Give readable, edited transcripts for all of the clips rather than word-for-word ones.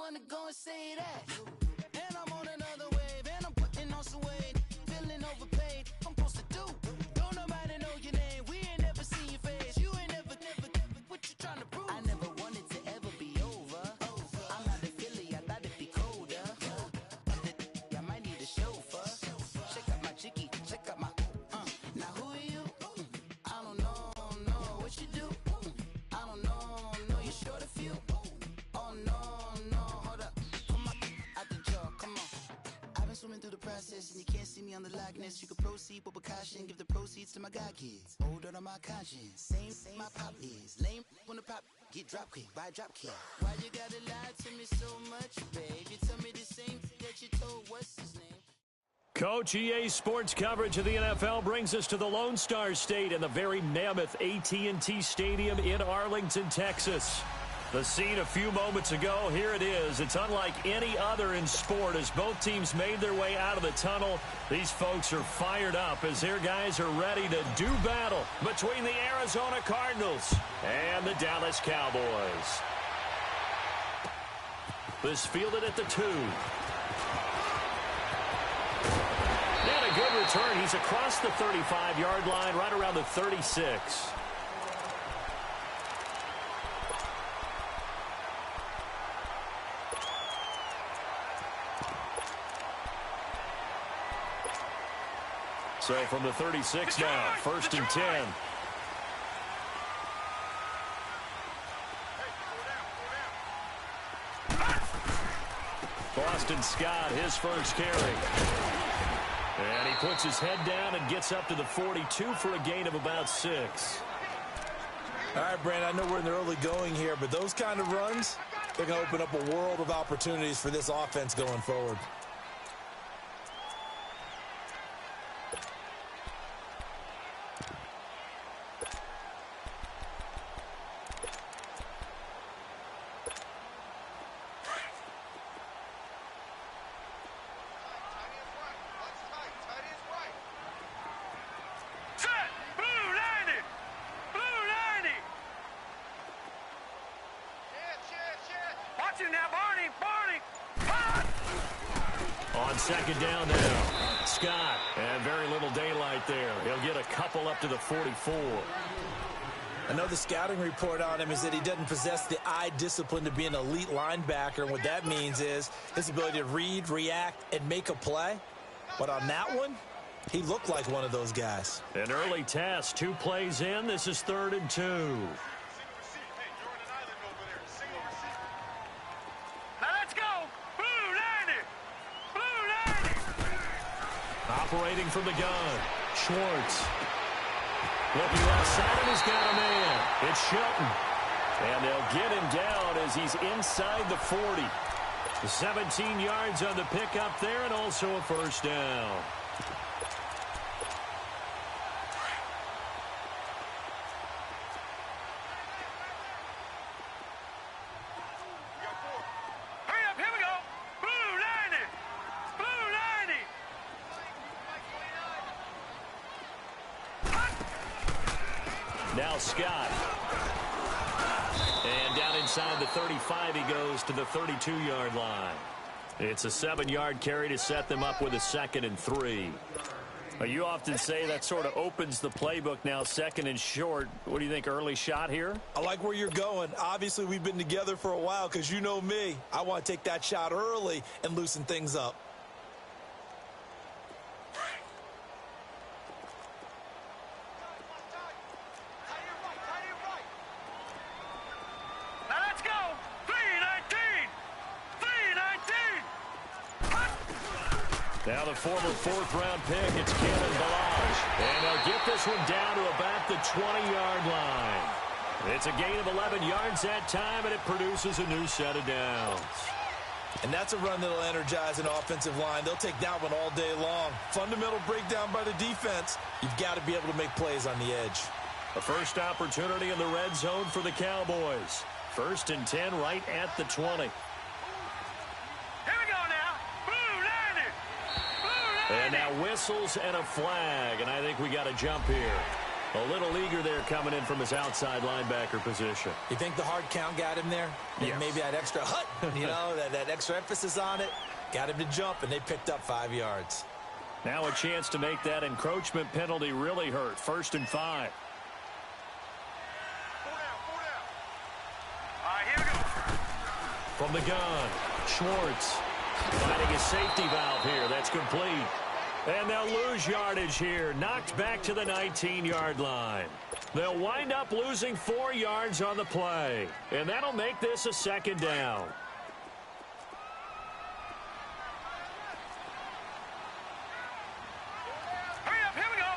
wanna go and say that. And I'm on another wave, and I'm putting on some weight. Feeling overpaid, I'm supposed to do. Don't nobody know your name, we ain't never seen your face. You ain't never, what you trying to prove? I never wanted to ever be over. I'm not a Philly, I thought it'd be colder. I might need a chauffeur. Check out my chicky, check out my, now who are you? I don't know what you do. I don't know, you're short a few. Oh no, hold up. Come on, out the jaw, come on. I've been swimming through the process and you can't see me on the likeness. You can proceed with caution, give the proceeds to my god kids. Hold on my conscience, same my pop is. Lame when the pop get drop kick, buy drop kick. Why you gotta lie to me so much, babe? You tell me the same that you told what's his name? Coach, EA Sports coverage of the NFL brings us to the Lone Star State and the very mammoth AT&T Stadium in Arlington, Texas. The scene a few moments ago, here it is. It's unlike any other in sport as both teams made their way out of the tunnel. These folks are fired up as their guys are ready to do battle between the Arizona Cardinals and the Dallas Cowboys. This fielded at the 2. And a good return. He's across the 35-yard line, right around the 36. So from the 36 now, 1st and 10. Boston Scott, his first carry. And he puts his head down and gets up to the 42 for a gain of about 6. All right, Brandon, I know we're in the early going here, but those kind of runs, they're going to open up a world of opportunities for this offense going forward. On second down now, Scott, and very little daylight there. He'll get a couple up to the 44. Another scouting report on him is that he doesn't possess the eye discipline to be an elite linebacker. And what that means is his ability to read, react, and make a play. But on that one, he looked like one of those guys. An early test, 2 plays in. This is 3rd and 2. Operating from the gun, Schwartz. Looking left side, and he's got a man. It's Shelton. And they'll get him down as he's inside the 40. 17 yards on the pickup there, and also a first down. Now Scott. And down inside the 35 he goes to the 32-yard line. It's a 7-yard carry to set them up with a 2nd and 3. You often say that sort of opens the playbook now, 2nd and short. What do you think, early shot here? I like where you're going. Obviously, we've been together for a while because you know me. I want to take that shot early and loosen things up. Now the former 4th-round pick, it's Kalen Ballage. And they'll get this one down to about the 20-yard line. It's a gain of 11 yards that time, and it produces a new set of downs. And that's a run that'll energize an offensive line. They'll take that one all day long. Fundamental breakdown by the defense. You've got to be able to make plays on the edge. A first opportunity in the red zone for the Cowboys. 1st and 10 right at the 20. And now whistles and a flag, and I think we got a jump here. A little eager there coming in from his outside linebacker position. You think the hard count got him there? Yes. Maybe that extra hut, that extra emphasis on it, got him to jump, and they picked up 5 yards. Now a chance to make that encroachment penalty really hurt. 1st and 5. From the gun, Schwartz finding a safety valve here. That's complete. And they'll lose yardage here. Knocked back to the 19-yard line. They'll wind up losing 4 yards on the play. And that'll make this a 2nd down. Hurry up, here we go.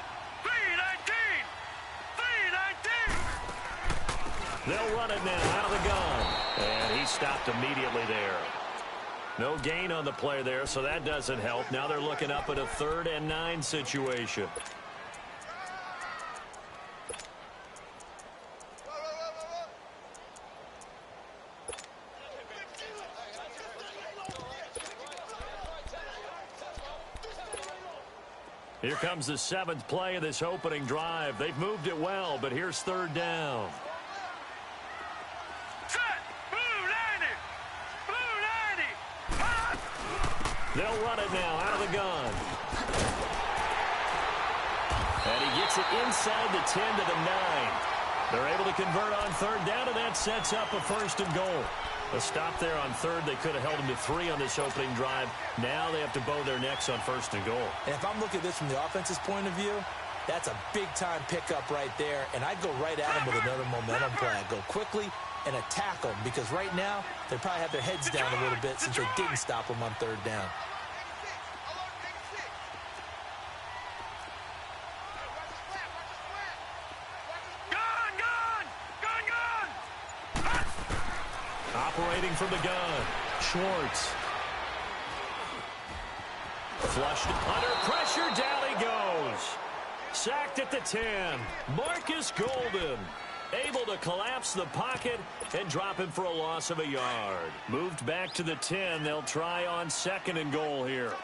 3-19. They'll run it now out of the gun. And he stopped immediately there. No gain on the play there, so that doesn't help. Now they're looking up at a 3rd and 9 situation. Here comes the 7th play of this opening drive. They've moved it well, but here's 3rd down. They'll run it now out of the gun. And he gets it inside the 10 to the 9. They're able to convert on 3rd down, and that sets up a 1st and goal. A stop there on 3rd. They could have held him to 3 on this opening drive. Now they have to bow their necks on 1st and goal. And if I'm looking at this from the offense's point of view, that's a big-time pickup right there. And I'd go right at him with another momentum play. I'd go quickly and attack them, because right now they probably have their heads down a little bit since they didn't stop them on 3rd down. Operating from the gun, Schwartz. Flushed under pressure, down he goes. Sacked at the 10. Marcus Golden able to collapse the pocket and drop him for a loss of a yard. Moved back to the 10. They'll try on 2nd and goal here.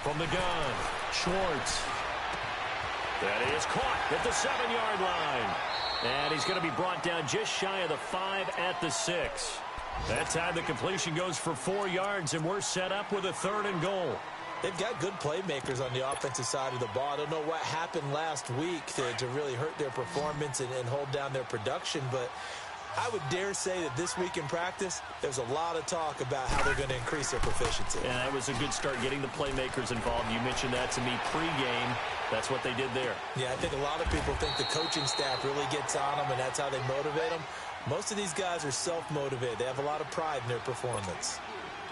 From the gun, Schwartz. That is caught at the 7-yard line. And he's going to be brought down just shy of the 5 at the 6. That time the completion goes for 4 yards, and we're set up with a 3rd and goal. They've got good playmakers on the offensive side of the ball. I don't know what happened last week to really hurt their performance and hold down their production, but I would dare say that this week in practice, there's a lot of talk about how they're going to increase their proficiency. And that was a good start getting the playmakers involved. You mentioned that to me pregame. That's what they did there. Yeah, I think a lot of people think the coaching staff really gets on them, and that's how they motivate them. Most of these guys are self-motivated. They have a lot of pride in their performance.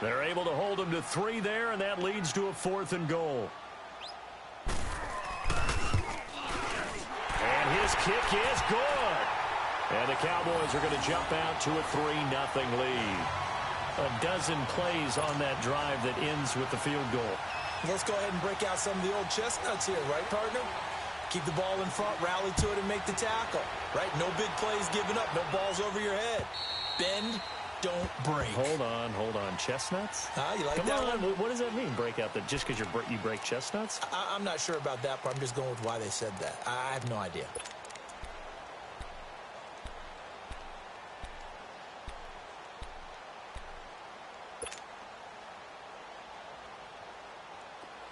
They're able to hold them to 3 there, and that leads to a 4th and goal. And his kick is good. And the Cowboys are going to jump out to a 3-0 lead. A dozen plays on that drive that ends with the field goal. Let's go ahead and break out some of the old chestnuts here, right, partner? Keep the ball in front, rally to it, and make the tackle, right? No big plays given up, no balls over your head. Bend, don't break. Hold on. Chestnuts? You like Come that on. one? What does that mean, break out? Just because you break chestnuts? I'm not sure about that, but I'm just going with why they said that. I have no idea.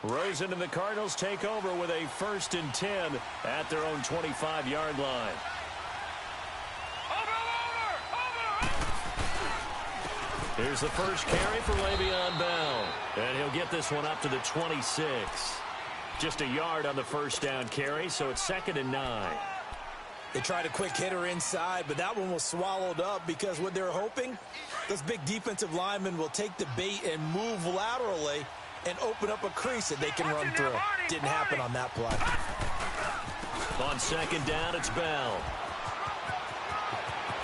Rosen and the Cardinals take over with a 1st and 10 at their own 25-yard line. Here's the first carry for Le'Veon Bell. And he'll get this one up to the 26. Just a yard on the 1st down carry, so it's 2nd and 9. They tried a quick hitter inside, but that one was swallowed up because what they're hoping, those big defensive linemen will take the bait and move laterally and open up a crease that they can run through. Didn't happen on that play. On 2nd down, it's Bell.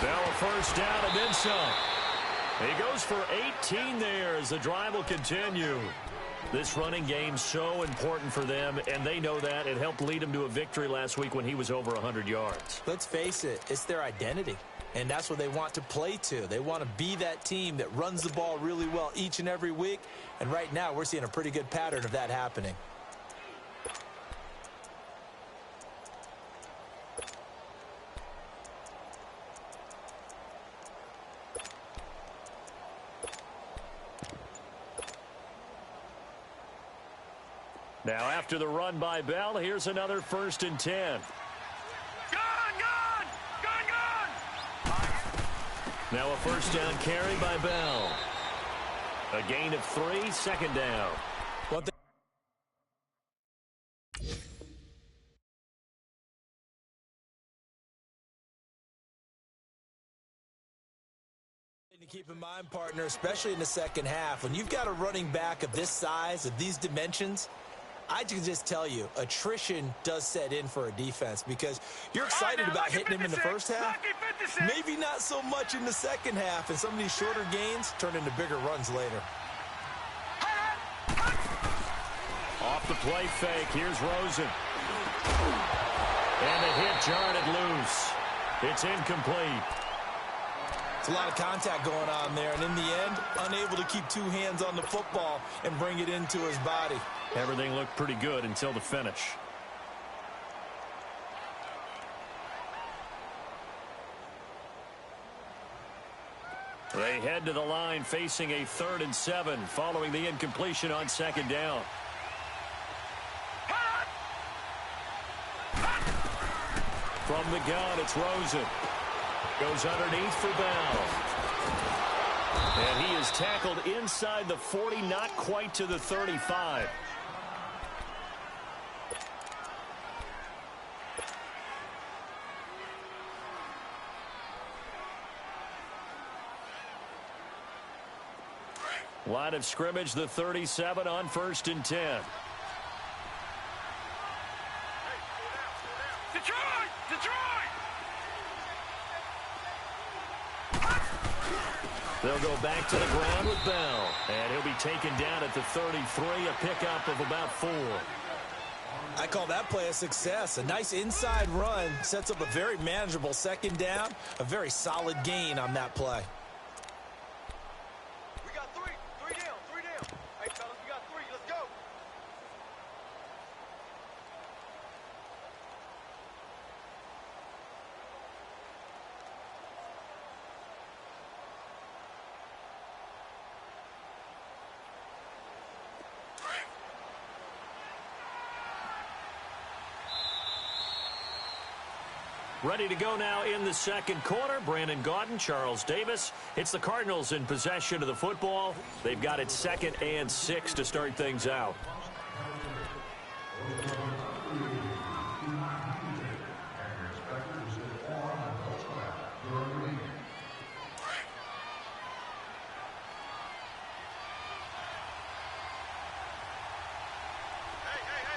Bell a 1st down and then some. He goes for 18 there as the drive will continue. This running game so important for them, and they know that. It helped lead them to a victory last week when he was over 100 yards. Let's face it, it's their identity. And that's what they want to play to. They want to be that team that runs the ball really well each and every week. And right now, we're seeing a pretty good pattern of that happening. Now, after the run by Bell, here's another 1st and 10. Now a 1st down carry by Bell. A gain of 3, 2nd down. To keep in mind, partner, especially in the second half, when you've got a running back of this size, of these dimensions, I can just tell you, attrition does set in for a defense because you're excited about hitting him in the first half. Maybe not so much in the second half, and some of these shorter gains turn into bigger runs later. Off the play fake, here's Rosen. And the hit jarred it loose. It's incomplete. It's a lot of contact going on there, and in the end, unable to keep 2 hands on the football and bring it into his body. Everything looked pretty good until the finish. They head to the line facing a 3rd and 7 following the incompletion on 2nd down. From the gun, it's Rosen. Goes underneath for Bell. And he is tackled inside the 40, not quite to the 35. Line of scrimmage, the 37 on 1st and 10. They'll go back to the ground with Bell. And he'll be taken down at the 33, a pickup of about 4. I call that play a success. A nice inside run sets up a very manageable 2nd down. A very solid gain on that play. We got 3 down. Hey, fellas, we got 3. Let's go. Ready to go now in the 2nd quarter. Brandon Gaudin, Charles Davis. It's the Cardinals in possession of the football. They've got it 2nd and 6 to start things out.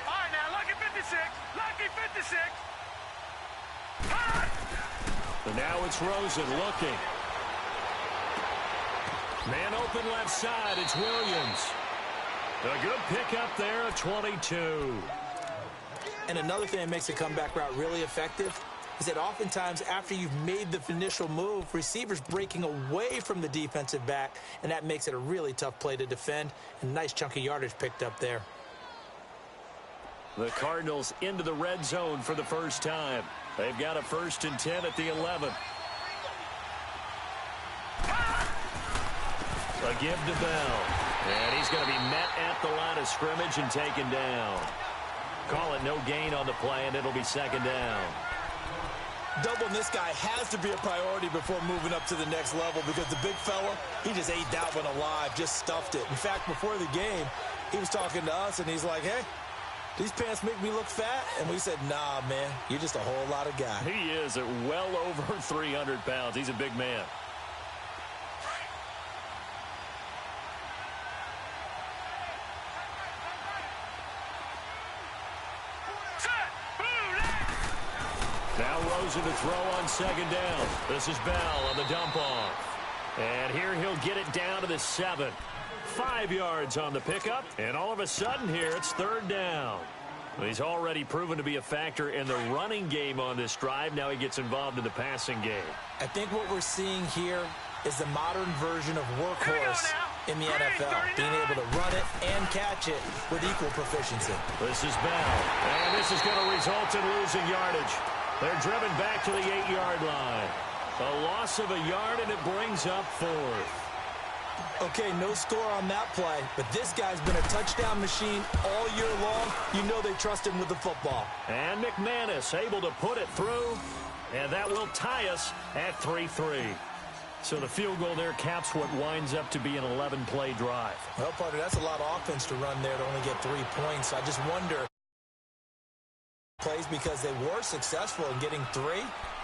All right, now, lucky 56. Lucky 56. And now it's Rosen looking. Man open left side. It's Williams. A good pickup there at 22. And another thing that makes a comeback route really effective is that oftentimes after you've made the initial move, receivers breaking away from the defensive back, and that makes it a really tough play to defend. And nice chunk of yardage picked up there. The Cardinals into the red zone for the first time. They've got a 1st and 10 at the 11. A give to Bell. And he's going to be met at the line of scrimmage and taken down. Call it no gain on the play, and it'll be 2nd down. Doubling this guy has to be a priority before moving up to the next level because the big fella, he just ate that one alive, just stuffed it. In fact, before the game, he was talking to us, and he's like, hey, these pants make me look fat? And we said, nah, man, you're just a whole lot of guy. He is at well over 300 pounds. He's a big man. Now Rosen to throw on 2nd down. This is Bell on the dump off. And here he'll get it down to the 7. 5 yards on the pickup, and all of a sudden here it's 3rd down. He's already proven to be a factor in the running game on this drive. Now he gets involved in the passing game. I think what we're seeing here is the modern version of workhorse in the NFL, being able to run it and catch it with equal proficiency. This is Bell, and this is going to result in losing yardage. They're driven back to the 8-yard line. A loss of a yard, and it brings up 4th. Okay, no score on that play, but this guy's been a touchdown machine all year long. You know they trust him with the football. And McManus able to put it through, and that will tie us at 3-3. So the field goal there caps what winds up to be an 11-play drive. Well, partner, that's a lot of offense to run there to only get 3 points. I just wonder, plays because they were successful in getting 3,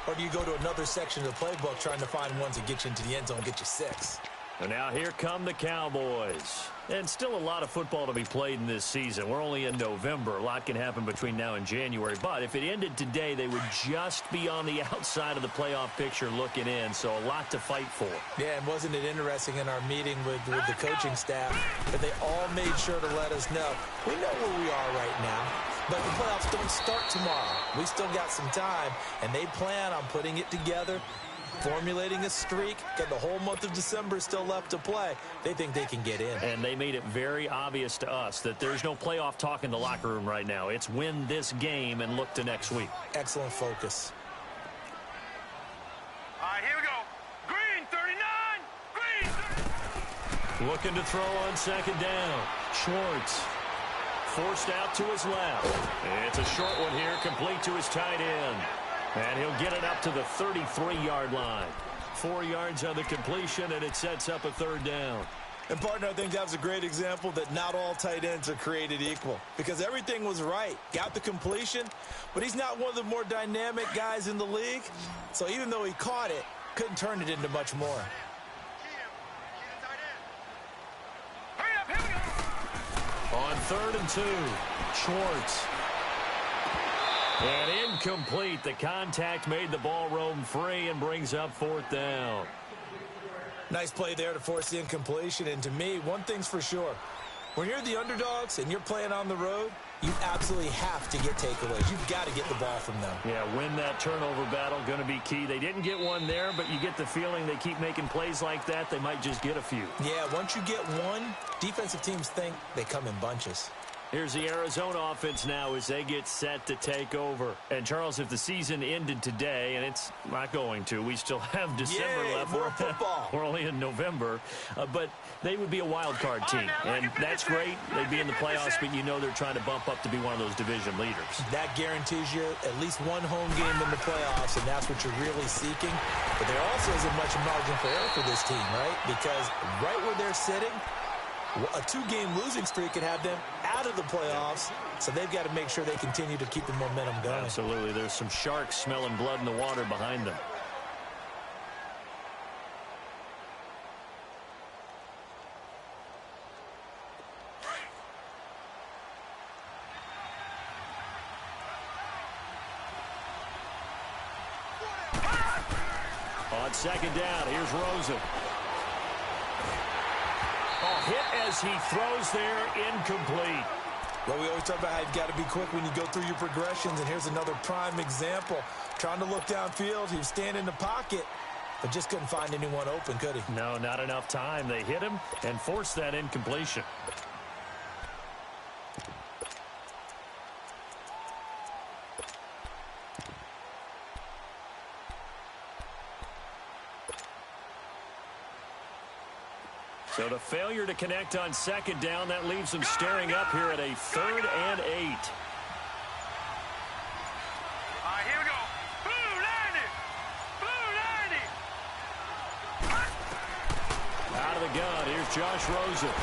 or do you go to another section of the playbook trying to find ones that get you into the end zone and get you 6? And now here come the Cowboys. And still a lot of football to be played in this season. We're only in November. A lot can happen between now and January. But if it ended today, they would just be on the outside of the playoff picture looking in. So a lot to fight for. Yeah, and wasn't it interesting in our meeting with the coaching staff that they all made sure to let us know, we know where we are right now, but the playoffs don't start tomorrow. We still got some time, and they plan on putting it together, formulating a streak, got the whole month of December still left to play. They think they can get in. And they made it very obvious to us that there's no playoff talk in the locker room right now. It's win this game and look to next week. Excellent focus. All right, here we go. Green, 39. Green. Looking to throw on 2nd down. Schwartz forced out to his left. It's a short one here, complete to his tight end. And he'll get it up to the 33-yard line. 4 yards on the completion, and it sets up a 3rd down. And, partner, I think that was a great example that not all tight ends are created equal, because everything was right. Got the completion, but he's not one of the more dynamic guys in the league. So even though he caught it, couldn't turn it into much more. Hurry up, here we go. On 3rd and 2, Schwartz. And incomplete. The contact made the ball roam free and brings up 4th down. Nice play there to force the incompletion. And to me, one thing's for sure. When you're the underdogs and you're playing on the road, you absolutely have to get takeaways. You've got to get the ball from them. Yeah, win that turnover battle, going to be key. They didn't get one there, but you get the feeling they keep making plays like that, they might just get a few. Yeah, once you get one, defensive teams think they come in bunches. Here's the Arizona offense now as they get set to take over. And, Charles, if the season ended today, and it's not going to, we still have December left. More football. We're only in November. But they would be a wild card team. And that's great. They'd be in the playoffs, but you know they're trying to bump up to be one of those division leaders. That guarantees you at least one home game in the playoffs, and that's what you're really seeking. But there also isn't much margin for error for this team, right? Because right where they're sitting, a 2-game losing streak could have them out of the playoffs, so they've got to make sure they continue to keep the momentum going. Absolutely. There's some sharks smelling blood in the water behind them. On 2nd down, here's Rosen. Hit as he throws there, incomplete. Well, we always talk about how you've got to be quick when you go through your progressions, and here's another prime example. Trying to look downfield, he was standing in the pocket, but just couldn't find anyone open, could he? No, not enough time. They hit him and forced that incompletion. So the failure to connect on 2nd down, that leaves them staring up here at a 3rd and 8. All right, here we go. Blue 90. Blue 90. Out of the gun, here's Josh Rosen.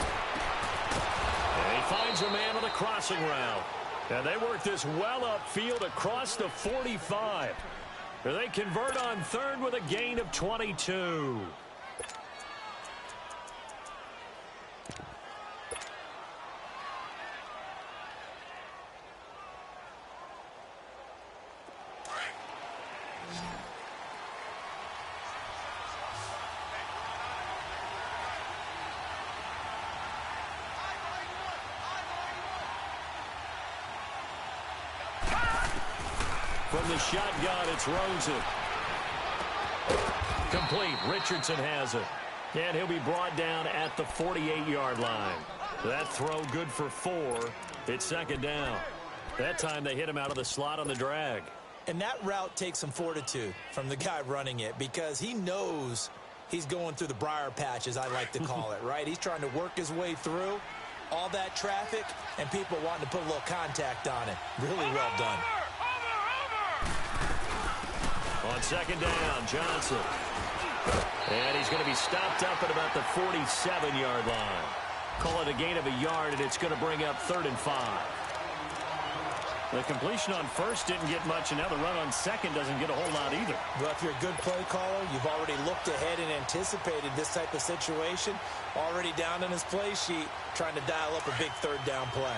And he finds a man on the crossing route. And they work this well upfield across the 45. They convert on 3rd with a gain of 22. From the shotgun, it's Rosen. Complete. Richardson has it. And he'll be brought down at the 48-yard line. That throw good for 4. It's second down. That time they hit him out of the slot on the drag. And that route takes some fortitude from the guy running it because he knows he's going through the briar patch, as I like to call it, right? He's trying to work his way through all that traffic and people wanting to put a little contact on it. Really well done. On second down, Johnson. And he's going to be stopped up at about the 47-yard line. Call it a gain of a yard, and it's going to bring up 3rd and 5. The completion on first didn't get much, and now the run on second doesn't get a whole lot either. Well, if you're a good play caller, you've already looked ahead and anticipated this type of situation. Already down in his play sheet, trying to dial up a big 3rd down play.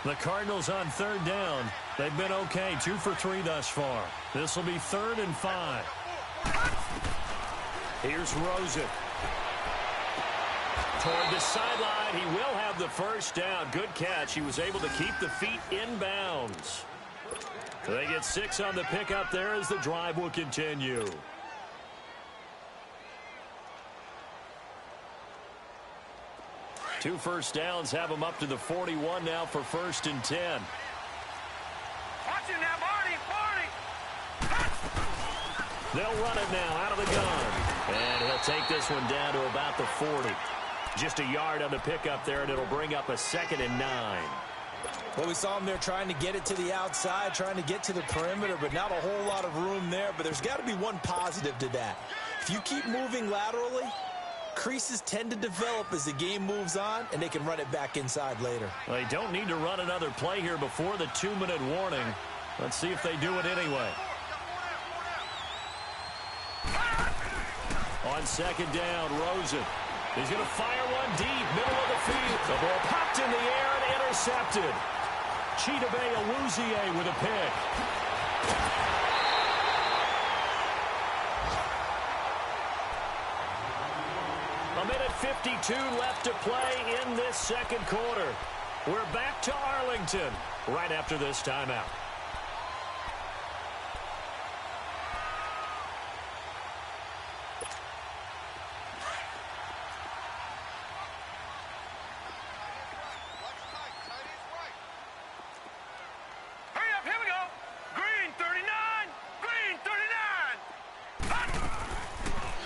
The Cardinals on 3rd down. They've been okay, 2 for 3 thus far. This will be 3rd and 5. Here's Rosen. Toward the sideline, he will have the first down. Good catch. He was able to keep the feet in bounds. They get 6 on the pickup there as the drive will continue. Two first downs have them up to the 41 now for 1st and 10. Watch it now, Barney. They'll run it now out of the gun. And he'll take this one down to about the 40. Just a yard on the pickup there, and it'll bring up a 2nd and 9. Well, we saw him there trying to get it to the outside, trying to get to the perimeter, but not a whole lot of room there. But there's got to be one positive to that. If you keep moving laterally, creases tend to develop as the game moves on, and they can run it back inside later. Well, they don't need to run another play here before the 2-minute warning. Let's see if they do it anyway. On second down, Rosen. He's going to fire one deep, middle of the field. The ball popped in the air and intercepted. Chidobe Awuzie with a pick. A minute 52 left to play in this second quarter. We're back to Arlington right after this timeout.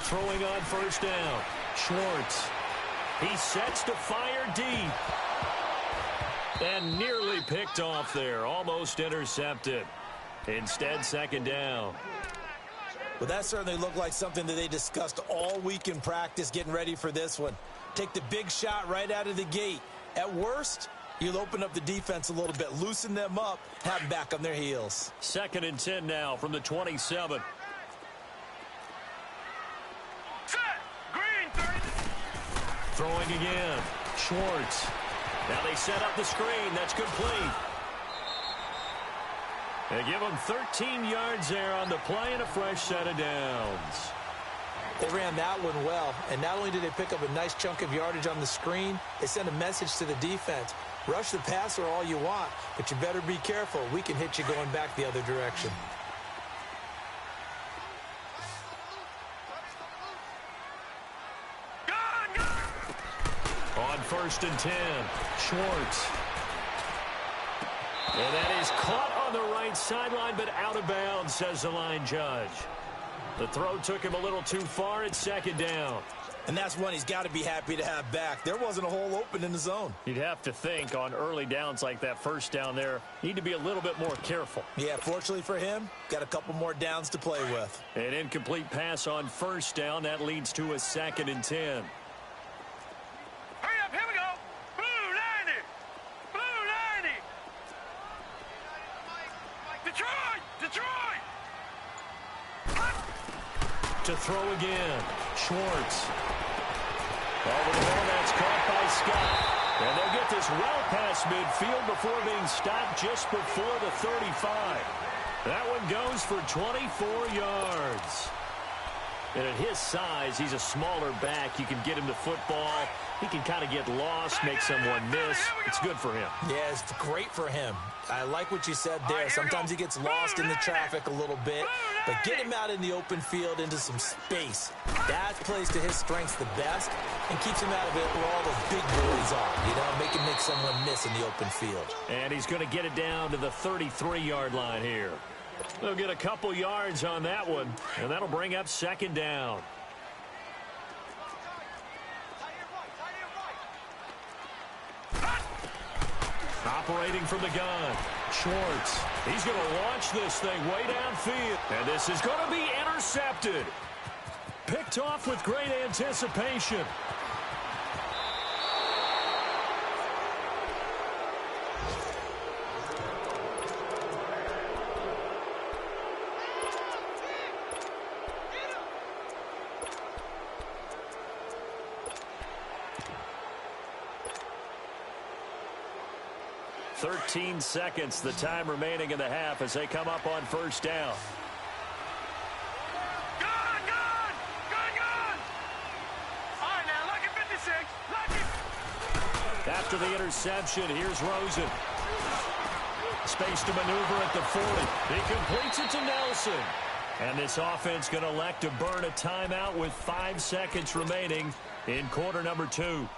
Throwing on first down. Schwartz. He sets to fire deep. And nearly picked off there. Almost intercepted. Instead, second down. Well, that certainly looked like something that they discussed all week in practice getting ready for this one. Take the big shot right out of the gate. At worst, you'll open up the defense a little bit, loosen them up, have them back on their heels. 2nd and 10 now from the 27. Throwing again. Schwartz. Now they set up the screen. That's complete. They give them 13 yards there on the play and a fresh set of downs. They ran that one well, and not only did they pick up a nice chunk of yardage on the screen, they sent a message to the defense. Rush the passer all you want, but you better be careful. We can hit you going back the other direction. On 1st and 10, Schwartz. And that is caught on the right sideline, but out of bounds, says the line judge. The throw took him a little too far. It's second down. And that's one he's got to be happy to have back. There wasn't a hole open in the zone. You'd have to think on early downs like that first down there, need to be a little bit more careful. Yeah, fortunately for him, got a couple more downs to play with. An incomplete pass on first down. That leads to a 2nd and 10. To throw again. Schwartz. Over the ball, that's caught by Scott. And they'll get this well past midfield before being stopped just before the 35. That one goes for 24 yards. And at his size, he's a smaller back. You can get him the football. He can kind of get lost, make someone miss. It's good for him. Yeah, it's great for him. I like what you said there. Sometimes he gets lost in the traffic a little bit, but get him out in the open field into some space. That plays to his strengths the best and keeps him out of it where all those big boys are. You know, make him make someone miss in the open field. And he's going to get it down to the 33-yard line here. They'll get a couple yards on that one, and that'll bring up second down. Operating from the gun, Schwartz. He's going to launch this thing way downfield. And this is going to be intercepted. Picked off with great anticipation. "13 seconds, the time remaining in the half as they come up on first down. All right, now, lucky 56. Lucky. After the interception, here's Rosen. Space to maneuver at the 40. He completes it to Nelson. And this offense going to elect to burn a timeout with 5 seconds remaining in quarter number 2.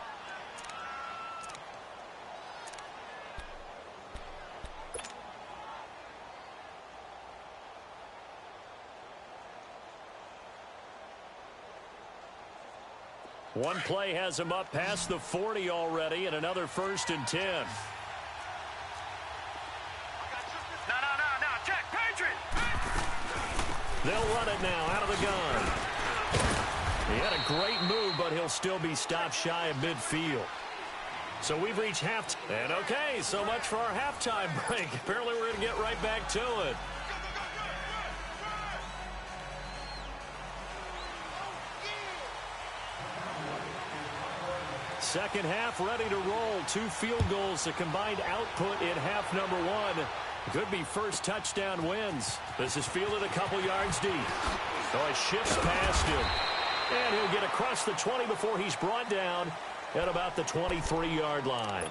One play has him up past the 40 already, and another 1st and 10. No. Check. Patriot. They'll run it now out of the gun. He had a great move, but he'll still be stopped shy of midfield. So we've reached halftime. And okay, so much for our halftime break. Apparently we're going to get right back to it. Second half ready to roll. 2 field goals, the combined output in half number 1. Could be first touchdown wins. This is fielded a couple yards deep. So it shifts past him. And he'll get across the 20 before he's brought down at about the 23-yard line.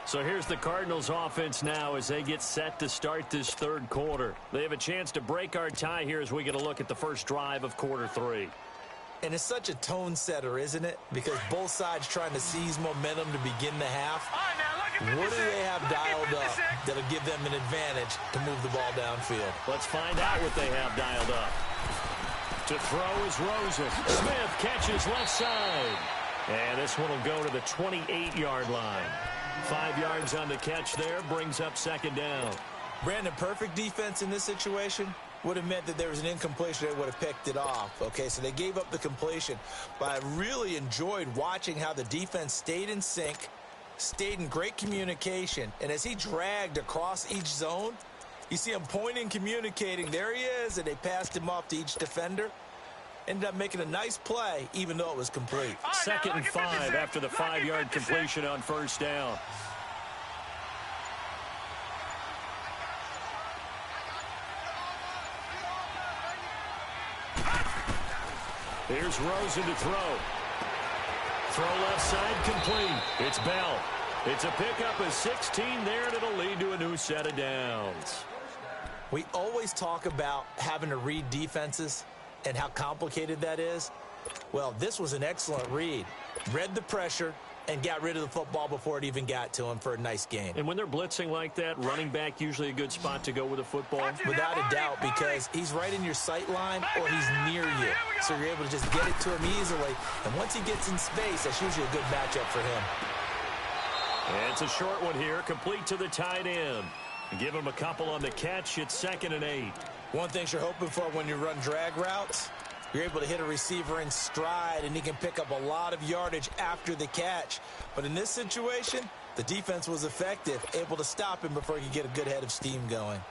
So here's the Cardinals offense now as they get set to start this third quarter. They have a chance to break our tie here as we get a look at the first drive of quarter 3. And it's such a tone setter, isn't it? Because both sides trying to seize momentum to begin the half. All right, now, lucky 56. What do they have dialed up that'll give them an advantage to move the ball downfield? Let's find out what they have dialed up. To throw is Rosen. Smith catches left side. And this one will go to the 28-yard line. 5 yards on the catch there, brings up second down. Brandon, perfect defense in this situation would have meant that there was an incompletion that would have picked it off. Okay, so they gave up the completion. But I really enjoyed watching how the defense stayed in sync, stayed in great communication. And as he dragged across each zone, you see him pointing, communicating. There he is, and they passed him off to each defender. Ended up making a nice play, even though it was complete. Second and 5 after the 5-yard completion on first down. Here's Rosen to throw. Throw left side complete. It's Bell. It's a pickup of 16 there, and it'll lead to a new set of downs. We always talk about having to read defenses and how complicated that is. Well, this was an excellent read. Read the pressure and got rid of the football before it even got to him for a nice gain. And when they're blitzing like that, running back usually a good spot to go with the football. Without a doubt, because he's right in your sight line or he's near you. So you're able to just get it to him easily. And once he gets in space, that's usually a good matchup for him. And it's a short one here, complete to the tight end. Give him a couple on the catch. It's 2nd and 8. One thing you're hoping for when you run drag routes, you're able to hit a receiver in stride, and he can pick up a lot of yardage after the catch. But in this situation, the defense was effective, able to stop him before he could get a good head of steam going.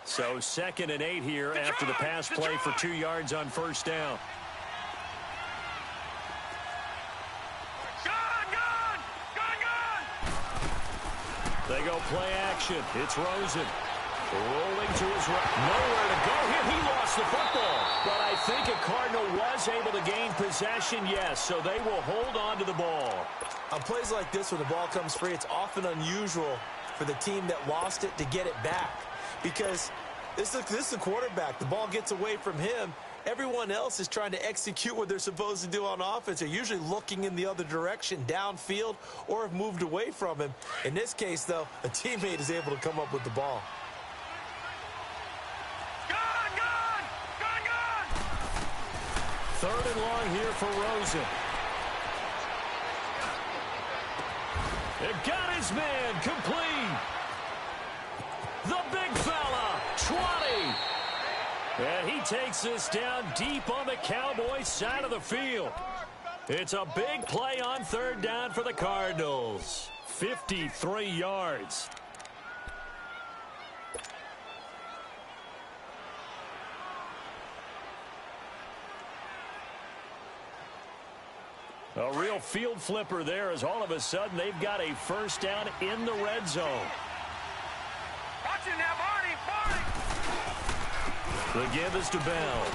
So 2nd and 8 here after the pass play for 2 yards on first down. They go play action. It's Rosen. Rolling to his right. Nowhere to go here. He lost the football. But I think a Cardinal was able to gain possession, yes, so they will hold on to the ball. On plays like this where the ball comes free, it's often unusual for the team that lost it to get it back. Because this is a quarterback. The ball gets away from him. Everyone else is trying to execute what they're supposed to do on offense. They're usually looking in the other direction, downfield, or have moved away from him. In this case, though, a teammate is able to come up with the ball. Third and long here for Rosen. It got his man complete. The big fella, 20. And he takes this down deep on the Cowboys side of the field. It's a big play on third down for the Cardinals. 53 yards. A real field flipper there as all of a sudden they've got a first down in the red zone. Watch it now, Barney! The give is to Bell.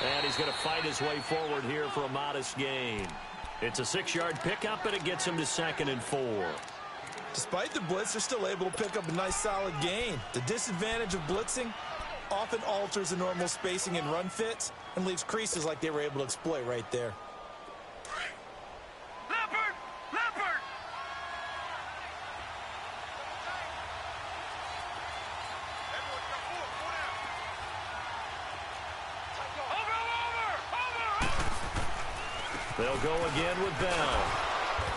And he's going to fight his way forward here for a modest gain. It's a 6-yard pickup, and it gets him to 2nd and 4. Despite the blitz, they're still able to pick up a nice, solid gain. The disadvantage of blitzing often alters the normal spacing and run fits and leaves creases like they were able to exploit right there. They'll go again with Bell.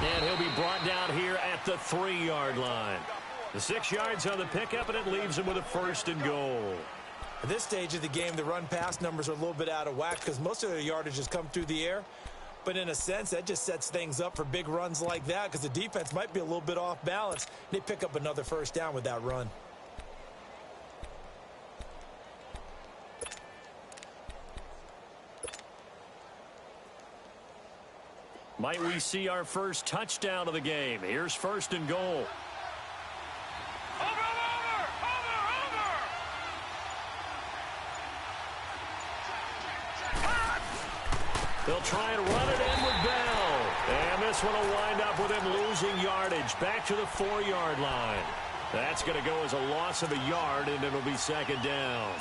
And he'll be brought down here at the 3-yard line. The 6 yards on the pickup, and it leaves him with a 1st and goal. At this stage of the game, the run-pass numbers are a little bit out of whack because most of their yardage has come through the air. But in a sense, that just sets things up for big runs like that because the defense might be a little bit off balance. They pick up another 1st down with that run. Might we see our first touchdown of the game? Here's 1st and goal. Over! They'll try and run it in with Bell. And this one will wind up with him losing yardage back to the 4-yard line. That's going to go as a loss of a yard, and it'll be 2nd down.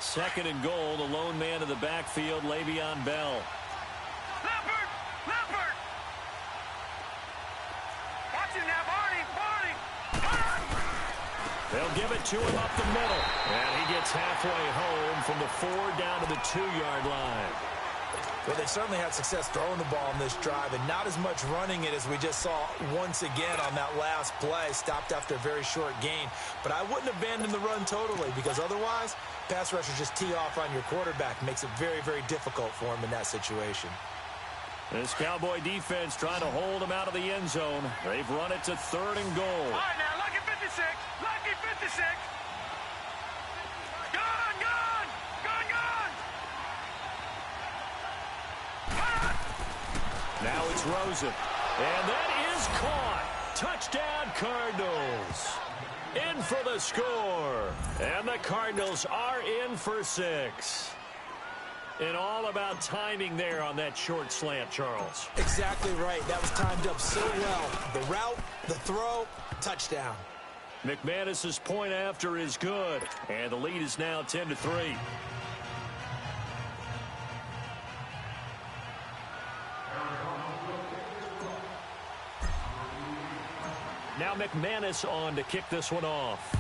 Second and goal, the lone man in the backfield, Le'Veon Bell. Leopard! Watch it now, Barney! They'll give it to him up the middle. And he gets halfway home from the 4 down to the 2-yard line. Well, they certainly had success throwing the ball in this drive and not as much running it as we just saw once again on that last play. Stopped after a very short gain. But I wouldn't abandon the run totally because otherwise, pass rushers just tee off on your quarterback. Makes it very, very difficult for him in that situation. This Cowboy defense trying to hold him out of the end zone. They've run it to 3rd and goal. All right, now, Lucky 56! Lucky 56! Now it's Rosen. And that is caught. Touchdown, Cardinals. In for the score. And the Cardinals are in for 6. And all about timing there on that short slant, Charles. Exactly right. That was timed up so well. The route, the throw, touchdown. McManus's point after is good. And the lead is now 10-3. Now McManus on to kick this one off.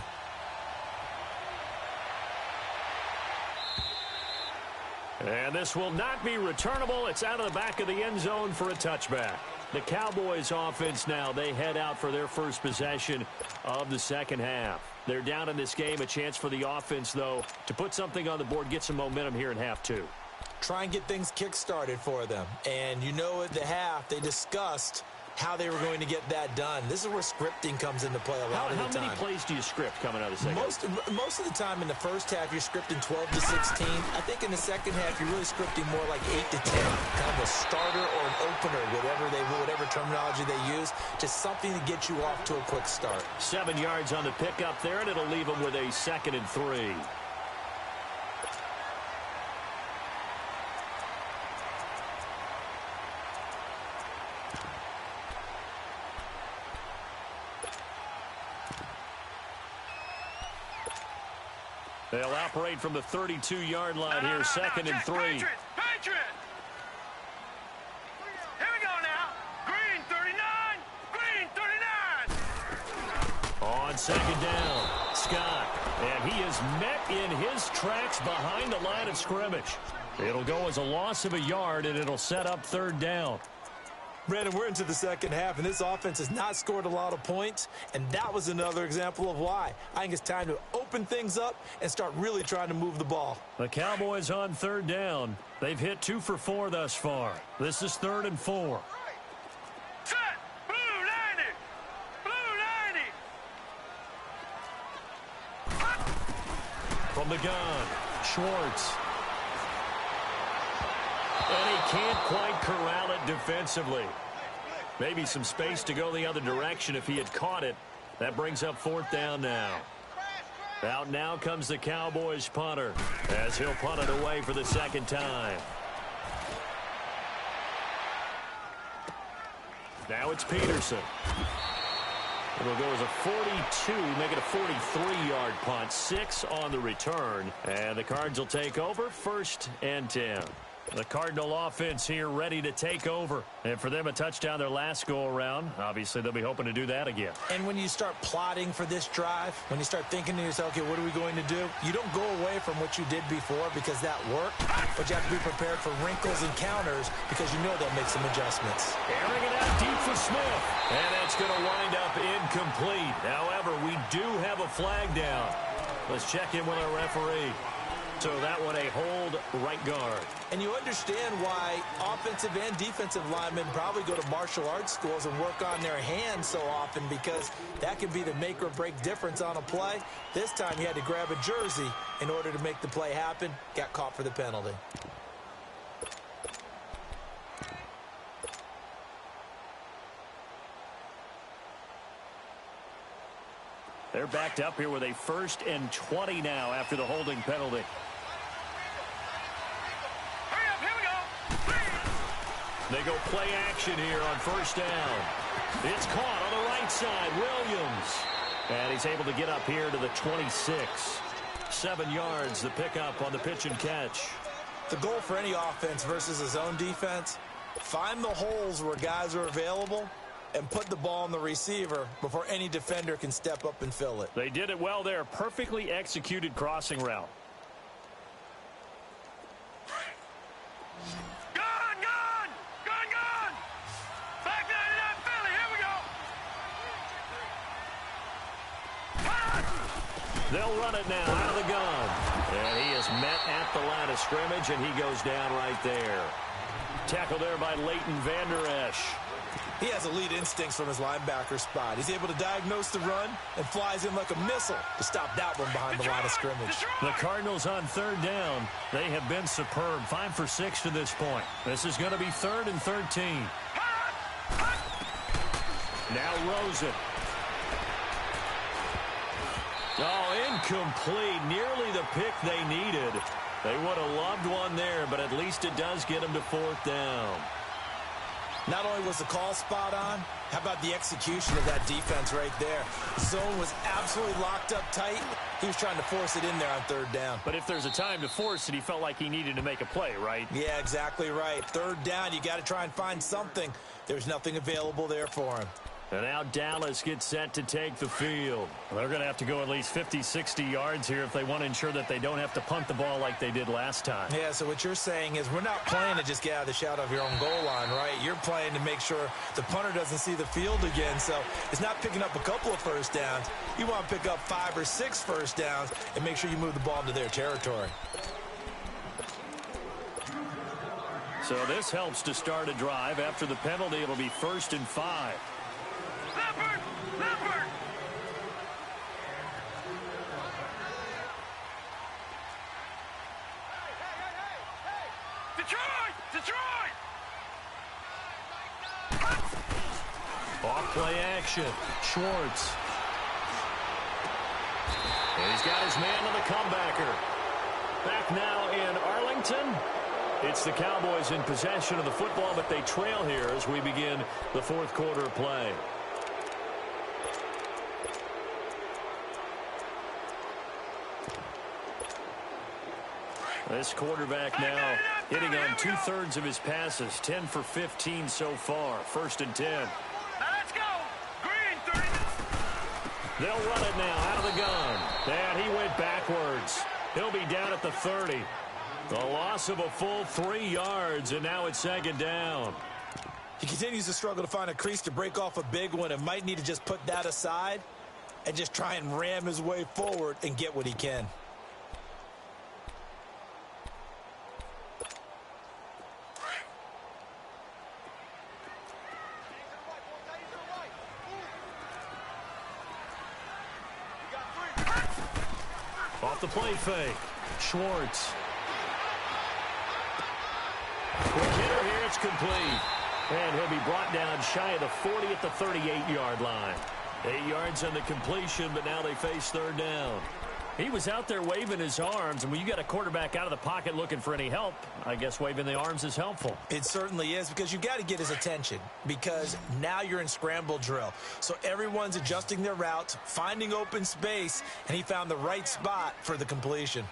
And this will not be returnable. It's out of the back of the end zone for a touchback. The Cowboys offense now, they head out for their first possession of the 2nd half. They're down in this game. A chance for the offense, though, to put something on the board, get some momentum here in half 2. Try and get things kick-started for them. And you know at the half, they discussed how they were going to get that done. This is where scripting comes into play a lot of the time. How many plays do you script coming out of the second half? Most of the time in the first half, you're scripting 12 to 16. I think in the second half, you're really scripting more like 8 to 10. Kind of a starter or an opener, whatever terminology they use. Just something to get you off to a quick start. 7 yards on the pickup there, and it'll leave them with a 2nd and 3. They'll operate from the 32-yard line here, 2nd and 3. Patriots! Here we go now. Green 39. Green 39. On 2nd down, Scott. And he is met in his tracks behind the line of scrimmage. It'll go as a loss of a yard, and it'll set up 3rd down. Brandon, we're into the second half, and this offense has not scored a lot of points, and that was another example of why. I think it's time to open things up and start really trying to move the ball. The Cowboys on 3rd down. They've hit 2 for 4 thus far. This is 3rd and 4. Set. Blue 90. Blue 90. From the gun, Schwartz. And he can't quite corral it defensively. Maybe some space to go the other direction if he had caught it. That brings up 4th down now. Out now comes the Cowboys punter as he'll punt it away for the 2nd time. Now it's Peterson. It'll go as a 42, make it a 43-yard punt. 6 on the return. And the Cards will take over, 1st and 10. The Cardinal offense here ready to take over. And for them, a touchdown their last go-around. Obviously, they'll be hoping to do that again. And when you start plotting for this drive, when you start thinking to yourself, okay, what are we going to do? You don't go away from what you did before because that worked, but you have to be prepared for wrinkles and counters because you know they'll make some adjustments. Airing it out deep for Smith. And that's going to wind up incomplete. However, we do have a flag down. Let's check in with our referee. So that one a hold right guard. And you understand why offensive and defensive linemen probably go to martial arts schools and work on their hands so often because that can be the make or break difference on a play. This time he had to grab a jersey in order to make the play happen. Got caught for the penalty. They're backed up here with a 1st and 20 now after the holding penalty. They go play action here on 1st down. It's caught on the right side, Williams. And he's able to get up here to the 26. 7 yards, the pickup on the pitch and catch. The goal for any offense versus a zone defense, find the holes where guys are available and put the ball on the receiver before any defender can step up and fill it. They did it well there. Perfectly executed crossing route. They'll run it now out of the gun. And he is met at the line of scrimmage, and he goes down right there. Tackled there by Leighton Vander Esch. He has elite instincts from his linebacker spot. He's able to diagnose the run and flies in like a missile to stop that one behind the line of scrimmage. The Cardinals on 3rd down. They have been superb. 5 for 6 to this point. This is going to be 3rd and 13. Now Rosen. Oh, incomplete. Nearly the pick they needed. They would have loved one there, but at least it does get them to 4th down. Not only was the call spot on, how about the execution of that defense right there? Zone was absolutely locked up tight. He was trying to force it in there on 3rd down. But if there's a time to force it, he felt like he needed to make a play, right? Yeah, exactly right. 3rd down, you got to try and find something. There's nothing available there for him. And now Dallas gets set to take the field. They're going to have to go at least 50, 60 yards here if they want to ensure that they don't have to punt the ball like they did last time. Yeah, so what you're saying is we're not playing to just get out of the shadow of your own goal line, right? You're playing to make sure the punter doesn't see the field again. So it's not picking up a couple of 1st downs. You want to pick up 5 or 6 1st downs and make sure you move the ball into their territory. So this helps to start a drive. After the penalty, it'll be 1st and 5. Leopard! Leopard! Detroit! Detroit! Off play action. Schwartz. And he's got his man on the comebacker. Back now in Arlington. It's the Cowboys in possession of the football, but they trail here as we begin the 4th quarter of play. This quarterback now hitting on 2/3 of his passes, 10 for 15 so far. 1st and 10. Now let's go! Green, 30. They'll run it now out of the gun. And he went backwards. He'll be down at the 30. The loss of a full 3 yards, and now it's 2nd down. He continues to struggle to find a crease to break off a big one and might need to just put that aside and just try and ram his way forward and get what he can. Off the play fake. Schwartz. Quick hitter here, it's complete. And he'll be brought down shy of the 40 at the 38-yard line. 8 yards on the completion, but now they face 3rd down. He was out there waving his arms, and when you got a quarterback out of the pocket looking for any help, I guess waving the arms is helpful. It certainly is, because you've got to get his attention, because now you're in scramble drill. So everyone's adjusting their routes, finding open space, and he found the right spot for the completion.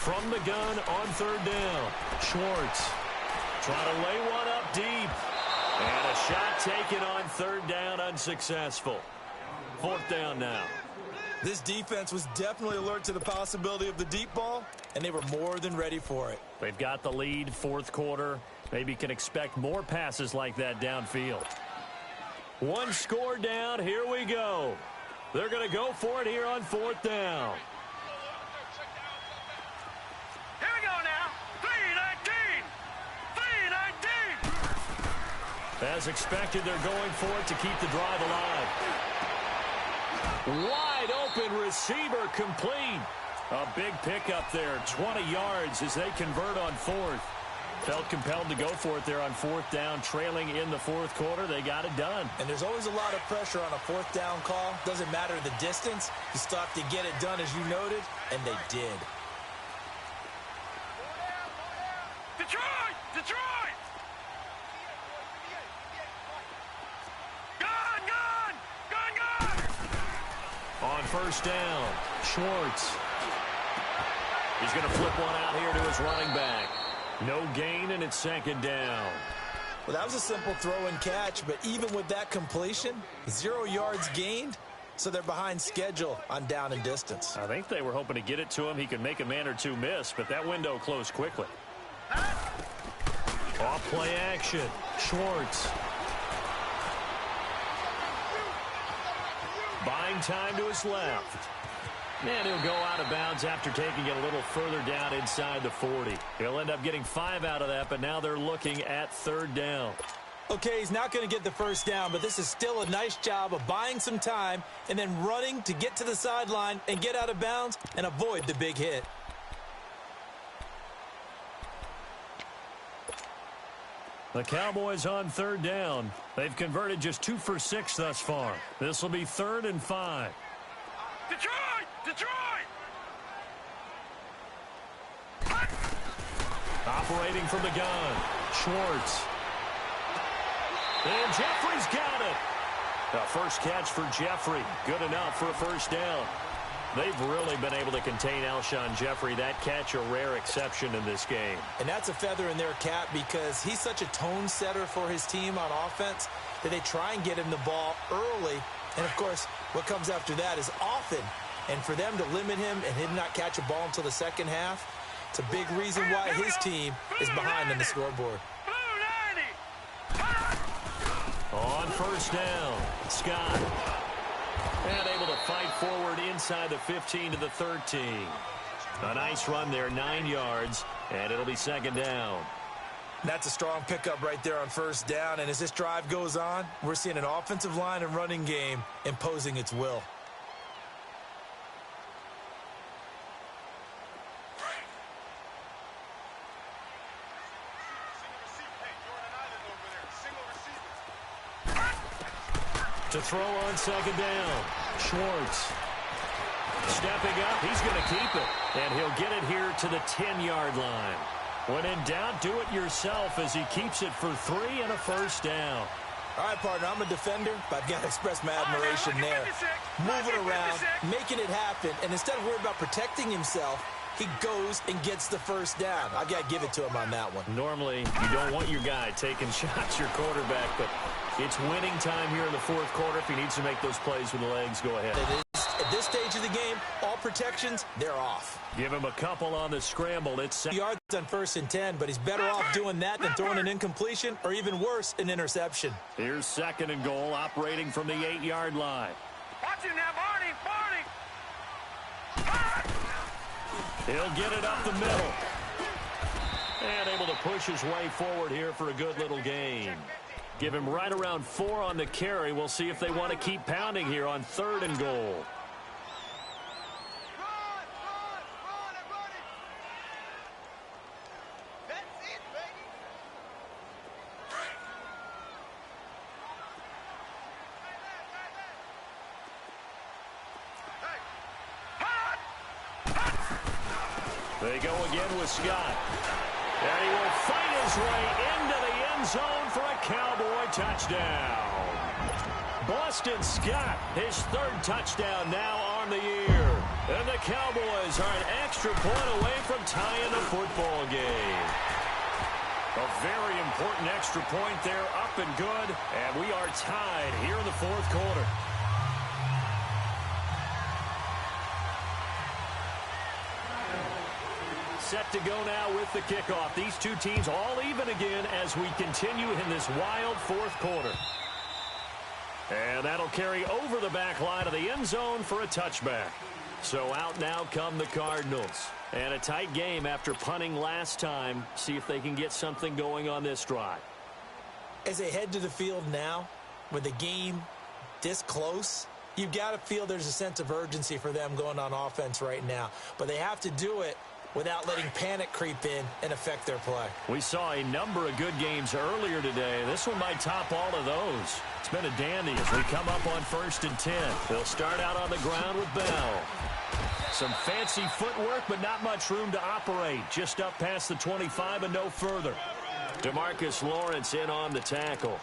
From the gun on 3rd down. Schwartz trying to lay one up deep. And a shot taken on 3rd down, unsuccessful. 4th down now. This defense was definitely alert to the possibility of the deep ball, and they were more than ready for it. They've got the lead, 4th quarter. Maybe can expect more passes like that downfield. 1 score down, here we go. They're going to go for it here on 4th down. Here we go now. 3-19. 3-19. As expected, they're going for it to keep the drive alive. Wide open receiver complete. A big pickup there, 20 yards as they convert on 4th. Felt compelled to go for it there on 4th down, trailing in the 4th quarter. They got it done. And there's always a lot of pressure on a 4th down call. Doesn't matter the distance. You still have to get it done, as you noted, and they did. Detroit! Detroit! Gun! Gun! Gun! Gun! On 1st down, Schwartz. He's going to flip one out here to his running back. No gain, and it's 2nd down. Well, that was a simple throw and catch, but even with that completion, 0 yards gained, so they're behind schedule on down and distance. I think they were hoping to get it to him. He could make a man or two miss, but that window closed quickly. Off play action. Schwartz. Buying time to his left. And he'll go out of bounds after taking it a little further down inside the 40. He'll end up getting 5 out of that, but now they're looking at 3rd down. Okay, he's not going to get the 1st down, but this is still a nice job of buying some time and then running to get to the sideline and get out of bounds and avoid the big hit. The Cowboys on 3rd down. They've converted just 2 for 6 thus far. This will be 3rd and 5. Detroit! Detroit! Operating from the gun. Schwartz. And Jeffrey's got it. The first catch for Jeffrey. Good enough for a 1st down. They've really been able to contain Alshon Jeffrey. That catch a rare exception in this game. And that's a feather in their cap because he's such a tone setter for his team on offense that they try and get him the ball early. And, of course, what comes after that is often. And for them to limit him and him not catch a ball until the second half, it's a big reason why his team is behind on the scoreboard. On 1st down, Scott. And able to fight forward inside the 15 to the 13. A nice run there, 9 yards, and it'll be second down. That's a strong pickup right there on first down, and as this drive goes on, we're seeing an offensive line and running game imposing its will. To throw on second down, Schwartz. Stepping up, he's going to keep it. And he'll get it here to the 10-yard line. When in doubt, do it yourself as he keeps it for 3 and a first down. All right, partner, I'm a defender, but I've got to express my admiration there. Moving around, making it happen, and instead of worrying about protecting himself, he goes and gets the first down. I've got to give it to him on that one. Normally, you don't want your guy taking shots, your quarterback, but it's winning time here in the fourth quarter. If he needs to make those plays with the legs, go ahead. It is. At this stage of the game, all protections, they're off. Give him a couple on the scramble. It's yards on 1st and 10, but he's better off doing that than throwing an incompletion or even worse, an interception. Here's second and goal, operating from the 8-yard line. Watch him now, Barney! He'll get it up the middle. And able to push his way forward here for a good little gain. Give him right around 4 on the carry. We'll see if they want to keep pounding here on 3rd and goal. They go again with Scott. And he will fight his way into the end zone for a Cowboy touchdown. Boston Scott, his 3rd touchdown now on the year. And the Cowboys are an extra point away from tying the football game. A very important extra point there, up and good. And we are tied here in the fourth quarter. Set to go now with the kickoff. These two teams all even again as we continue in this wild fourth quarter. And that'll carry over the back line of the end zone for a touchback. So out now come the Cardinals. And a tight game after punting last time. See if they can get something going on this drive. As they head to the field now, with the game this close, you've got to feel there's a sense of urgency for them going on offense right now. But they have to do it without letting panic creep in and affect their play. We saw a number of good games earlier today. This one might top all of those. It's been a dandy as we come up on 1st and 10. They'll start out on the ground with Bell. Some fancy footwork, but not much room to operate. Just up past the 25 and no further. DeMarcus Lawrence in on the tackle.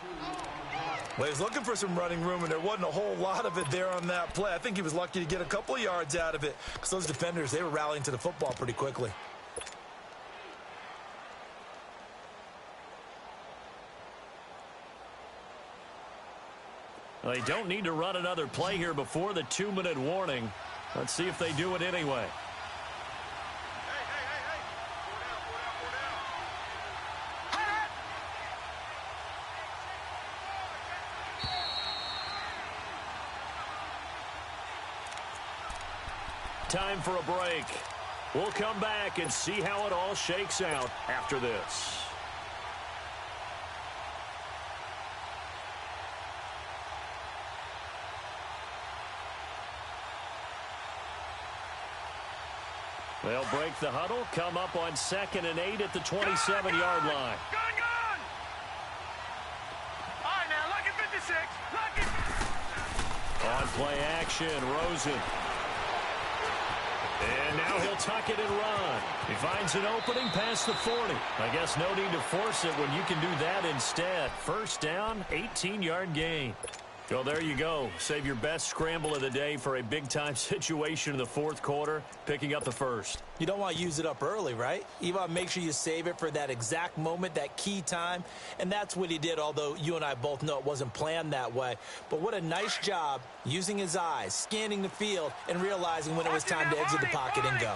Well, he was looking for some running room, and there wasn't a whole lot of it there on that play. I think he was lucky to get a couple of yards out of it because those defenders, they were rallying to the football pretty quickly. Well, they don't need to run another play here before the 2-minute warning. Let's see if they do it anyway. Time for a break. We'll come back and see how it all shakes out after this. They'll break the huddle, come up on 2nd and 8 at the 27-yard line. Gone! All right, now, look at 56. Look at... On play action, Rosen. And now he'll tuck it and run. He finds an opening past the 40. I guess no need to force it when you can do that instead. First down, 18-yard gain. Well, there you go. Save your best scramble of the day for a big-time situation in the fourth quarter, picking up the first. You don't want to use it up early, right? You want to make sure you save it for that exact moment, that key time. And that's what he did, although you and I both know it wasn't planned that way. But what a nice job using his eyes, scanning the field, and realizing when it was time to exit the pocket and go.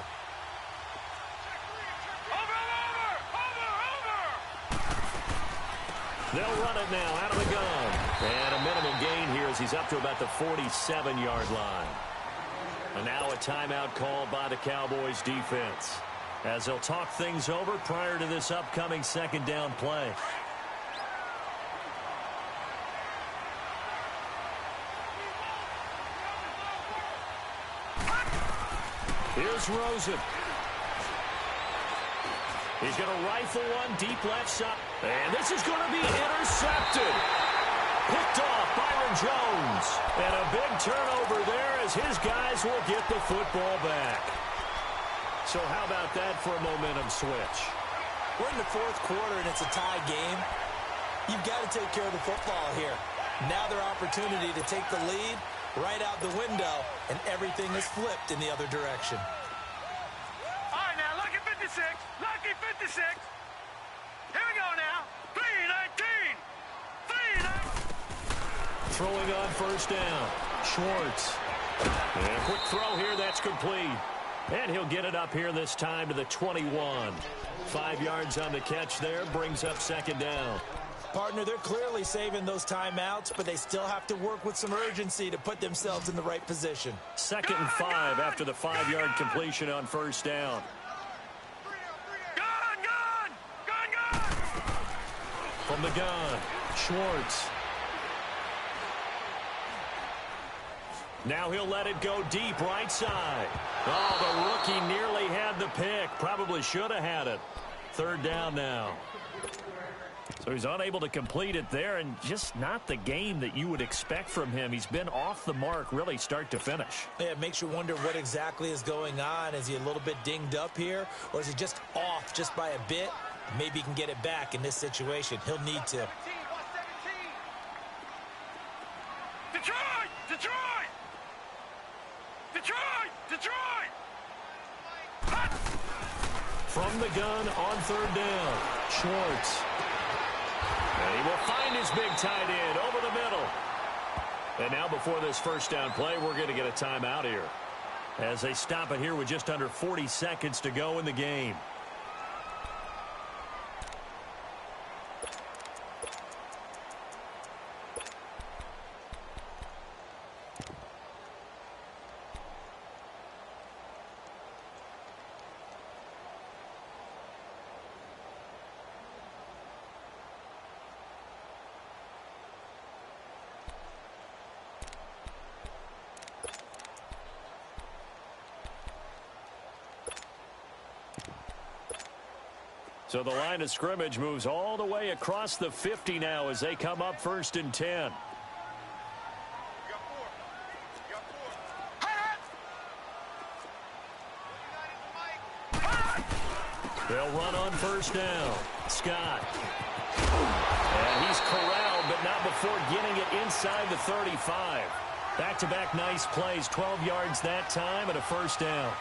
They'll run it now out of the gun. And a minimal gain here as he's up to about the 47-yard line. And now a timeout called by the Cowboys defense, as they'll talk things over prior to this upcoming second down play. Here's Rosen. He's going to rifle one deep left side. And this is going to be intercepted. Picked off Byron Jones. And a big turnover there as his guys will get the football back. So how about that for a momentum switch? We're in the fourth quarter and it's a tie game. You've got to take care of the football here. Now their opportunity to take the lead right out the window, and everything is flipped in the other direction. All right, now, lucky 56. Lucky 56. Here we go now. 3-19. 3-19. Throwing on first down. Schwartz. And a quick throw here. That's complete. And he'll get it up here this time to the 21. 5 yards on the catch there. Brings up second down. Partner, they're clearly saving those timeouts, but they still have to work with some urgency to put themselves in the right position. 2nd and 5 after the 5-yard completion on first down. Gun! From the gun, Schwartz. Now he'll let it go deep right side. Oh, the rookie nearly had the pick. Probably should have had it. 3rd down now. So he's unable to complete it there, and just not the game that you would expect from him. He's been off the mark really start to finish. Yeah, it makes you wonder what exactly is going on. Is he a little bit dinged up here, or is he just off just by a bit? Maybe he can get it back in this situation. He'll need to. Detroit! Detroit! Detroit! Detroit! From the gun on 3rd down, Schwartz. And he will find his big tight end over the middle. And now before this first down play, we're going to get a timeout here, as they stop it here with just under 40 seconds to go in the game. So the line of scrimmage moves all the way across the 50 now as they come up 1st and 10. They'll run on first down. Scott. And he's corralled, but not before getting it inside the 35. Back-to-back nice plays, 12 yards that time and a first down.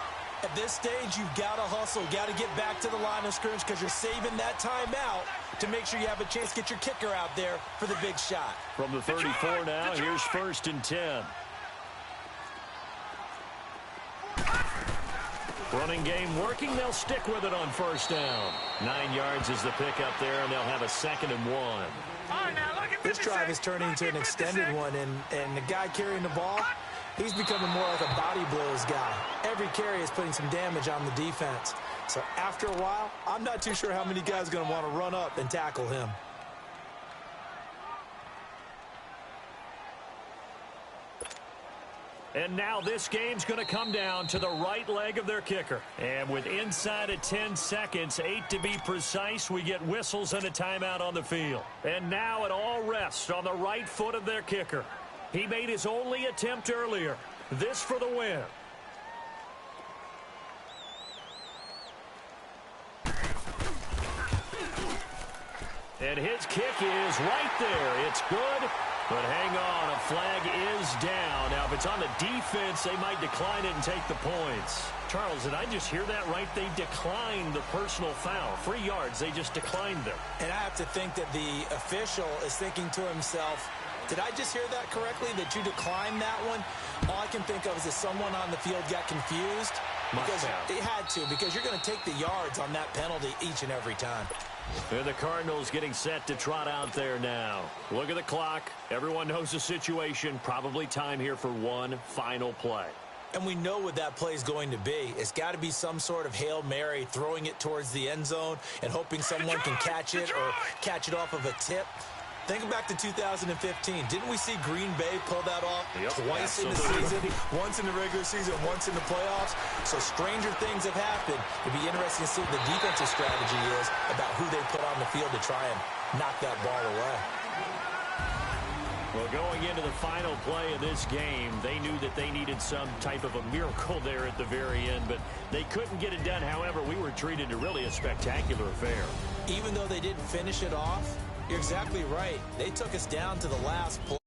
At this stage, you've got to hustle. Got to get back to the line of scrimmage because you're saving that timeout to make sure you have a chance to get your kicker out there for the big shot. From the 34 now, here's 1st and 10. Running game working. They'll stick with it on first down. 9 yards is the pickup there, and they'll have a 2nd and 1. This drive is turning into an extended one, and the guy carrying the ball, he's becoming more like a body blows guy. Every carry is putting some damage on the defense. So after a while, I'm not too sure how many guys are going to want to run up and tackle him. And now this game's going to come down to the right leg of their kicker. And with inside of 10 seconds, 8 to be precise, we get whistles and a timeout on the field. And now it all rests on the right foot of their kicker. He made his only attempt earlier. This for the win. And his kick is right there. It's good. But hang on, a flag is down. Now, if it's on the defense, they might decline it and take the points. Charles, did I just hear that right? They declined the personal foul. 3 yards, they just declined them. And I have to think that the official is thinking to himself, did I just hear that correctly, that you declined that one? All I can think of is that someone on the field got confused. Because it had to, because you're going to take the yards on that penalty each and every time. And the Cardinals getting set to trot out there now. Look at the clock. Everyone knows the situation. Probably time here for one final play. And we know what that play is going to be. It's got to be some sort of Hail Mary, throwing it towards the end zone and hoping someone can catch it or catch it off of a tip. Think back to 2015. Didn't we see Green Bay pull that off twice in the season? Once in the regular season, once in the playoffs. So stranger things have happened. It'd be interesting to see what the defensive strategy is about who they put on the field to try and knock that ball away. Well, going into the final play of this game, they knew that they needed some type of a miracle there at the very end, but they couldn't get it done. However, we were treated to really a spectacular affair. Even though they didn't finish it off, you're exactly right. They took us down to the last play.